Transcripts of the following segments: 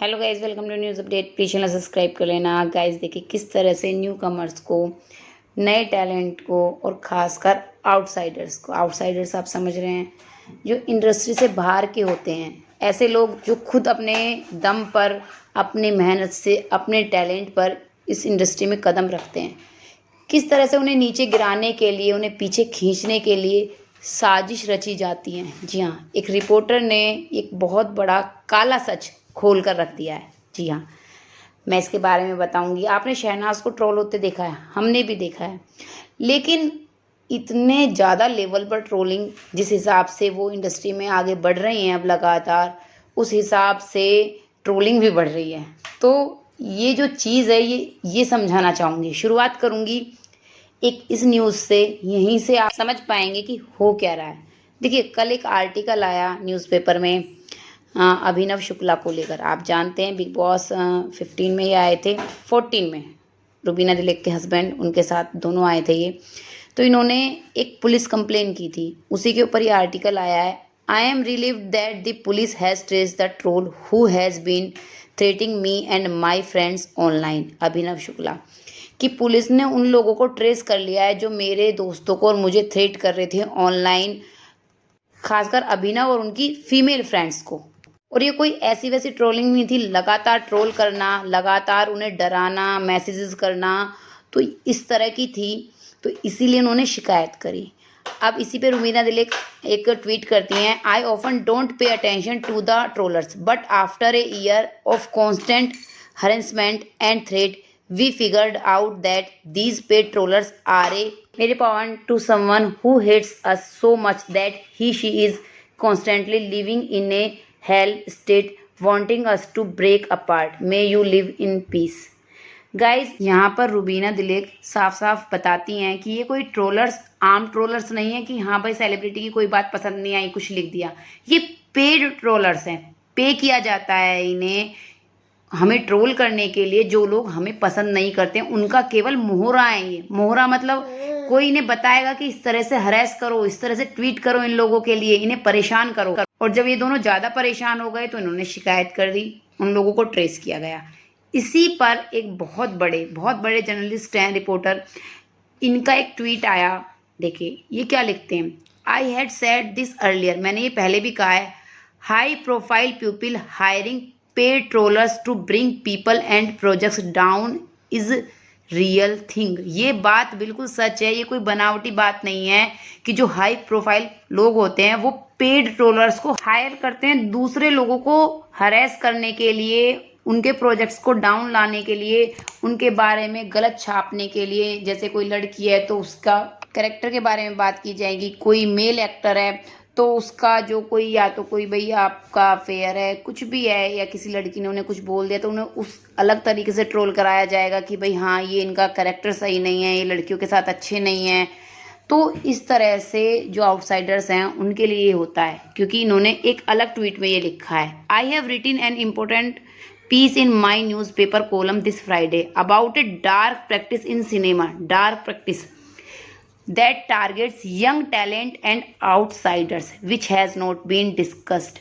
Hello guys, welcome to news update. Please channel subscribe कर लेना। Guys देखिए किस तरह से न्यू कमर्स को, नए टैलेंट को और ख़ासकर आउटसाइडर्स आप समझ रहे हैं, जो इंडस्ट्री से बाहर के होते हैं, ऐसे लोग जो खुद अपने दम पर, अपनी मेहनत से, अपने टैलेंट पर इस इंडस्ट्री में कदम रखते हैं, किस तरह से उन्हें नीचे गिराने के लिए, उन्हें पीछे खींचने के लिए साजिश रची जाती है। जी हाँ, एक रिपोर्टर ने एक बहुत बड़ा काला सच खोल कर रख दिया है। जी हाँ, मैं इसके बारे में बताऊंगी। आपने शहनाज को ट्रोल होते देखा है, हमने भी देखा है, लेकिन इतने ज़्यादा लेवल पर ट्रोलिंग, जिस हिसाब से वो इंडस्ट्री में आगे बढ़ रही हैं अब लगातार, उस हिसाब से ट्रोलिंग भी बढ़ रही है। तो ये जो चीज़ है, ये समझाना चाहूँगी। शुरुआत करूँगी एक इस न्यूज़ से, यहीं से आप समझ पाएंगे कि हो क्या रहा है। देखिए, कल एक आर्टिकल आया न्यूज़पेपर में अभिनव शुक्ला को लेकर। आप जानते हैं बिग बॉस 15 में ये आए थे, 14 में रुबीना दिलीप के हस्बैंड उनके साथ दोनों आए थे ये। तो इन्होंने एक पुलिस कंप्लेन की थी, उसी के ऊपर ये आर्टिकल आया है। I am relieved that the police has traced the troll who has been threatening me and my friends online. Abhinav Shukla कि पुलिस ने उन लोगों को ट्रेस कर लिया है जो मेरे दोस्तों को और मुझे थ्रेट कर रहे थे ऑनलाइन, खासकर अभिनव और उनकी फीमेल फ्रेंड्स को। और ये कोई ऐसी वैसी ट्रोलिंग नहीं थी, लगातार ट्रोल करना, लगातार उन्हें डराना, मैसेजेस करना, तो इस तरह की थी। तो इसीलिए उन्होंने शिकायत करी। अब इसी पे रुमीना दिलीप एक ट्वीट करती हैं, I often don't pay attention to the trollers but after a year of constant harassment and threat we figured out that these paid trollers are a weapon to someone who hates us so much that she is constantly living in a hell state wanting us to break apart. May you live in peace. Guys, यहाँ पर रुबीना दिलीप साफ साफ बताती हैं कि ये कोई trollers आम ट्रोलर्स नहीं है कि हाँ भाई सेलिब्रिटी की कोई बात पसंद नहीं आई कुछ लिख दिया। ये पेड ट्रोलर्स हैं, पे किया जाता है इन्हें हमें ट्रोल करने के लिए। जो लोग हमें पसंद नहीं करते उनका केवल मोहरा है। ये मोहरा मतलब कोई इन्हें बताएगा कि इस तरह से हरेस करो, इस तरह से ट्वीट करो, इन लोगों के लिए इन्हें परेशान करो। और जब ये दोनों ज़्यादा परेशान हो गए तो इन्होंने शिकायत कर दी, उन लोगों को ट्रेस किया गया। इसी पर एक बहुत बड़े जर्नलिस्ट हैं, रिपोर्टर, इनका एक ट्वीट आया। देखिए ये क्या लिखते हैं, I had said this earlier, मैंने ये पहले भी कहा है, high profile people hiring paid trollers to bring people and projects down is real thing. ये बात बिल्कुल सच है, ये कोई बनावटी बात नहीं है कि जो हाई प्रोफाइल लोग होते हैं वो पेड ट्रोलर्स को हायर करते हैं दूसरे लोगों को हरेस करने के लिए, उनके प्रोजेक्ट्स को डाउन लाने के लिए, उनके बारे में गलत छापने के लिए। जैसे कोई लड़की है तो उसका कैरेक्टर के बारे में बात की जाएगी, कोई मेल एक्टर है तो उसका जो कोई, या तो कोई भाई आपका अफेयर है, कुछ भी है, या किसी लड़की ने उन्हें कुछ बोल दिया तो उन्हें उस अलग तरीके से ट्रोल कराया जाएगा कि भाई हाँ ये इनका कैरेक्टर सही नहीं है, ये लड़कियों के साथ अच्छे नहीं हैं। तो इस तरह से जो आउटसाइडर्स हैं उनके लिए ये होता है, क्योंकि इन्होंने एक अलग ट्वीट में ये लिखा है, I have written an important piece in my newspaper column this Friday about a dark practice in cinema, dark practice that targets young talent and outsiders which has not been discussed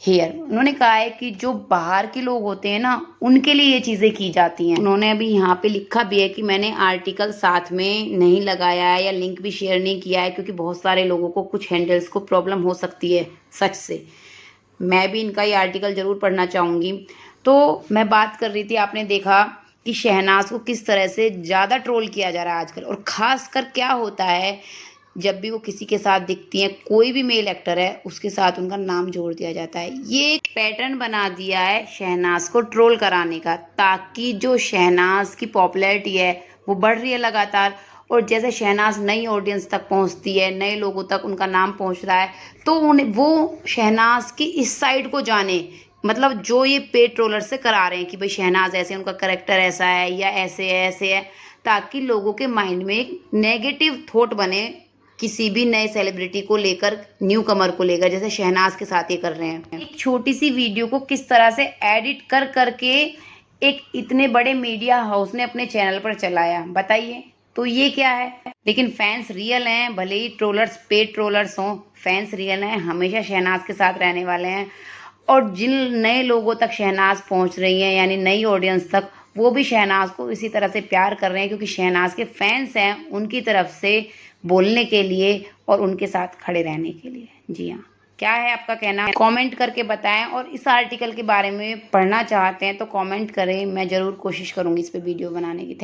here. उन्होंने कहा है कि जो बाहर के लोग होते हैं ना, उनके लिए ये चीज़ें की जाती हैं। उन्होंने अभी यहाँ पे लिखा भी है कि मैंने आर्टिकल साथ में नहीं लगाया है या लिंक भी शेयर नहीं किया है, क्योंकि बहुत सारे लोगों को, कुछ हैंडल्स को प्रॉब्लम हो सकती है सच से। मैं भी इनका ये आर्टिकल ज़रूर पढ़ना चाहूँगी। तो मैं बात कर रही थी, आपने देखा कि शहनाज को किस तरह से ज़्यादा ट्रोल किया जा रहा है आजकल। और ख़ास कर क्या होता है, जब भी वो किसी के साथ दिखती हैं, कोई भी मेल एक्टर है उसके साथ उनका नाम जोड़ दिया जाता है। ये एक पैटर्न बना दिया है शहनाज को ट्रोल कराने का, ताकि जो शहनाज की पॉपुलैरिटी है वो बढ़ रही है लगातार, और जैसे शहनाज नई ऑडियंस तक पहुंचती है, नए लोगों तक उनका नाम पहुंच रहा है, तो उन्हें वो शहनाज की इस साइड को जाने, मतलब जो ये पेड ट्रोलर से करा रहे हैं कि भाई शहनाज ऐसे, उनका करेक्टर ऐसा है या ऐसे है, ताकि लोगों के माइंड में एक नेगेटिव थॉट बने किसी भी नए सेलिब्रिटी को लेकर, न्यू कमर को लेकर, जैसे शहनाज के साथ ये कर रहे हैं। एक छोटी सी वीडियो को किस तरह से एडिट कर करके एक इतने बड़े मीडिया हाउस ने अपने चैनल पर चलाया, बताइए। तो ये क्या है। लेकिन फैंस रियल हैं, भले ही ट्रोलर्स पेड ट्रोलर्स हों, फैंस रियल हैं, हमेशा शहनाज के साथ रहने वाले हैं। और जिन नए लोगों तक शहनाज पहुंच रही है, यानी नई ऑडियंस तक, वो भी शहनाज को इसी तरह से प्यार कर रहे हैं, क्योंकि शहनाज के फैंस हैं उनकी तरफ से बोलने के लिए और उनके साथ खड़े रहने के लिए। जी हाँ, क्या है आपका कहना, कमेंट करके बताएं। और इस आर्टिकल के बारे में पढ़ना चाहते हैं तो कमेंट करें, मैं ज़रूर कोशिश करूँगी इस पे वीडियो बनाने की।